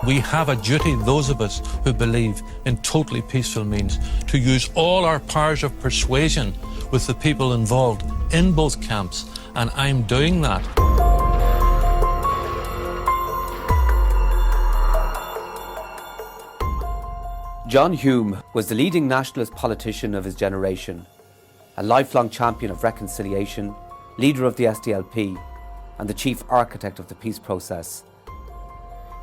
We have a duty, those of us who believe in totally peaceful means, to use all our powers of persuasion with the people involved in both camps, and I'm doing that. John Hume was the leading nationalist politician of his generation, a lifelong champion of reconciliation, leader of the SDLP, and the chief architect of the peace process.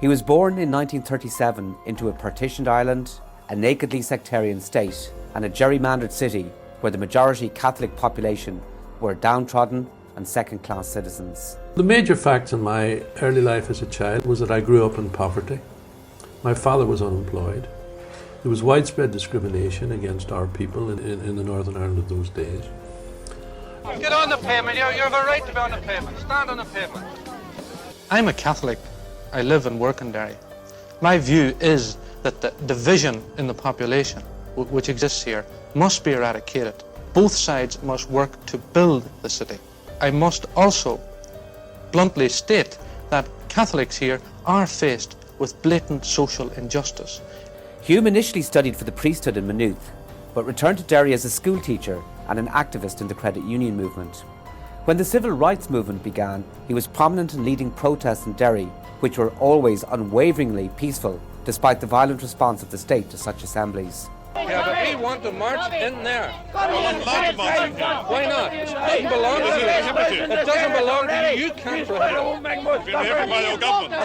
He was born in 1937 into a partitioned Ireland, a nakedly sectarian state, and a gerrymandered city where the majority Catholic population were downtrodden and second-class citizens. The major facts in my early life as a child was that I grew up in poverty. My father was unemployed. There was widespread discrimination against our people in the Northern Ireland of those days. Get on the pavement, you have a right to be on the pavement. Stand on the pavement. I'm a Catholic. I live and work in Derry. My view is that the division in the population which exists here must be eradicated. Both sides must work to build the city. I must also bluntly state that Catholics here are faced with blatant social injustice. Hume initially studied for the priesthood in Maynooth, but returned to Derry as a school teacher and an activist in the credit union movement. When the civil rights movement began, he was prominent in leading protests in Derry, which were always unwaveringly peaceful, despite the violent response of the state to such assemblies. Yeah, but we want to march in there. Why not? It doesn't belong to you. It doesn't belong to you. You can't prohibit it. Everybody government.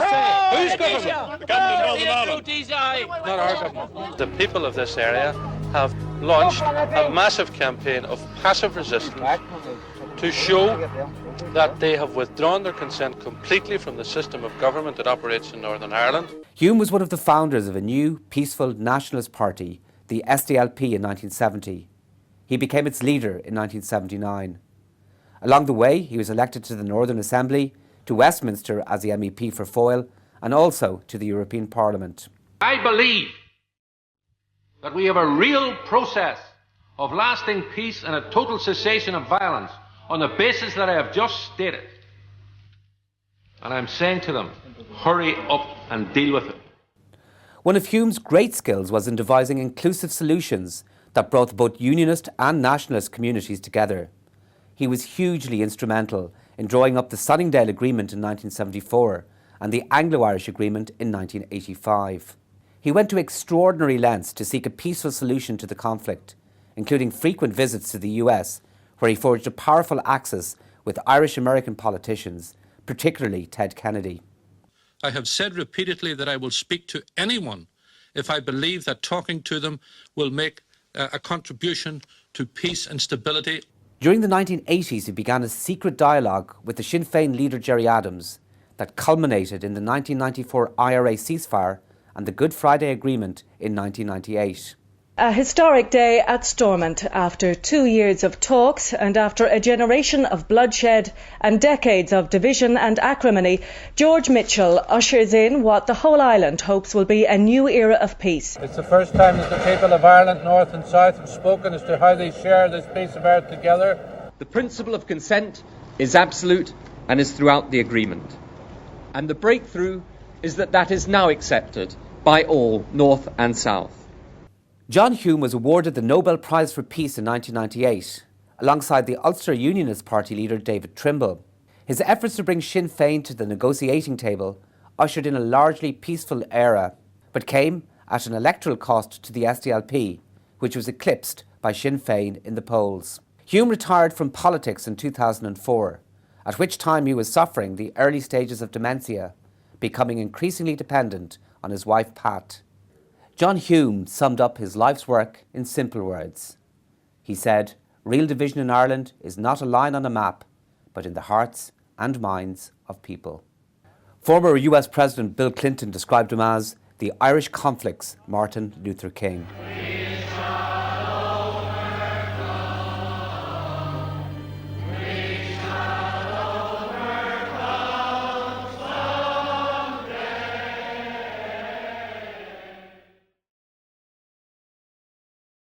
Who's government? The government of Northern Ireland. Not our government. The people of this area have launched a massive campaign of passive resistance to show that they have withdrawn their consent completely from the system of government that operates in Northern Ireland. Hume was one of the founders of a new, peaceful nationalist party, the SDLP, in 1970. He became its leader in 1979. Along the way, he was elected to the Northern Assembly, to Westminster as the MEP for Foyle, and also to the European Parliament. I believe that we have a real process of lasting peace and a total cessation of violence on the basis that I have just stated. And I'm saying to them, hurry up and deal with it. One of Hume's great skills was in devising inclusive solutions that brought both unionist and nationalist communities together. He was hugely instrumental in drawing up the Sunningdale Agreement in 1974 and the Anglo-Irish Agreement in 1985. He went to extraordinary lengths to seek a peaceful solution to the conflict, including frequent visits to the US, where he forged a powerful axis with Irish-American politicians, particularly Ted Kennedy. I have said repeatedly that I will speak to anyone if I believe that talking to them will make a contribution to peace and stability. During the 1980s, he began a secret dialogue with the Sinn Féin leader Gerry Adams that culminated in the 1994 IRA ceasefire and the Good Friday Agreement in 1998. A historic day at Stormont after 2 years of talks and after a generation of bloodshed and decades of division and acrimony, George Mitchell ushers in what the whole island hopes will be a new era of peace. It's the first time that the people of Ireland, North and South, have spoken as to how they share this piece of earth together. The principle of consent is absolute and is throughout the agreement. And the breakthrough is that is now accepted by all, North and South. John Hume was awarded the Nobel Prize for Peace in 1998, alongside the Ulster Unionist Party leader David Trimble. His efforts to bring Sinn Féin to the negotiating table ushered in a largely peaceful era, but came at an electoral cost to the SDLP, which was eclipsed by Sinn Féin in the polls. Hume retired from politics in 2004, at which time he was suffering the early stages of dementia, becoming increasingly dependent on his wife Pat. John Hume summed up his life's work in simple words. He said, "Real division in Ireland is not a line on a map, but in the hearts and minds of people." Former US President Bill Clinton described him as the Irish conflict's Martin Luther King.